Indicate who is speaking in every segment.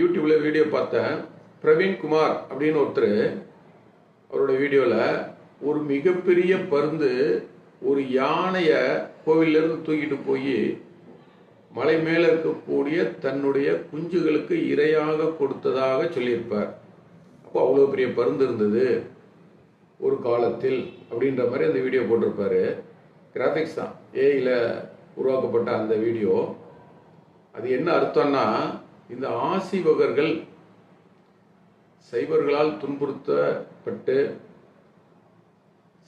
Speaker 1: யூடியூப்பில் வீடியோ பார்த்தேன். பிரவீன் குமார் அப்படின்னு ஒருத்தர் அவரோட வீடியோவில் ஒரு மிகப்பெரிய பருந்து ஒரு யானையை கோவிலிருந்து தூக்கிட்டு போய் மலை மேலே இருக்கக்கூடிய தன்னுடைய குஞ்சுகளுக்கு இரையாக கொடுத்ததாக சொல்லியிருப்பார். அப்போ அவ்வளோ பெரிய பருந்து இருந்தது ஒரு காலத்தில் அப்படின்ற மாதிரி அந்த வீடியோ போட்டிருப்பாரு. கிராஃபிக்ஸ் தான், ஏஐயில் உருவாக்கப்பட்ட அந்த வீடியோ. அது என்ன அர்த்தம்னா, இந்த ஆசிவகர்கள் சைவர்களால் துன்புறுத்தப்பட்டு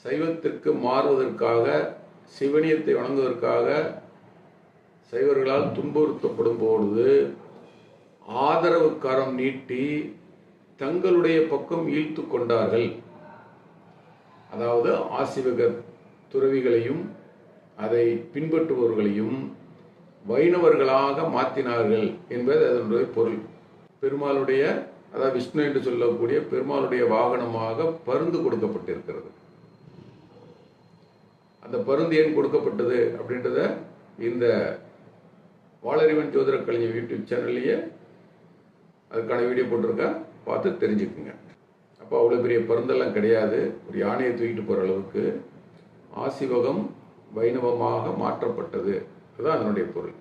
Speaker 1: சைவத்திற்கு மாறுவதற்காக, சிவனியத்தை வணங்குவதற்காக சைவர்களால் துன்புறுத்தப்படும் பொழுது ஆதரவு கரம் நீட்டி தங்களுடைய பக்கம் ஈர்த்து கொண்டார்கள். அதாவது ஆசிவக துறவிகளையும் அதை பின்பற்றுபவர்களையும் வைணவர்களாக மாற்றினார்கள் என்பது அதனுடைய பொருள். பெருமாளுடைய, அதாவது விஷ்ணு என்று சொல்லக்கூடிய பெருமாளுடைய வாகனமாக பருந்து கொடுக்கப்பட்டிருக்கிறது. அந்த பருந்து ஏன் கொடுக்கப்பட்டது அப்படின்றத இந்த வாளறிவன் ஜோதிட கலைஞர் யூடியூப் சேனல்லையே அதுக்கான வீடியோ போட்டிருக்கேன், பார்த்து தெரிஞ்சுக்குங்க. அப்போ அவ்வளோ பெரிய பருந்தெல்லாம் கிடையாது. ஒரு யானையை தூக்கிட்டு போகிற அளவுக்கு ஆசிவகம் வைணவமாக மாற்றப்பட்டது. அதுதான் அதனுடைய பொருள்.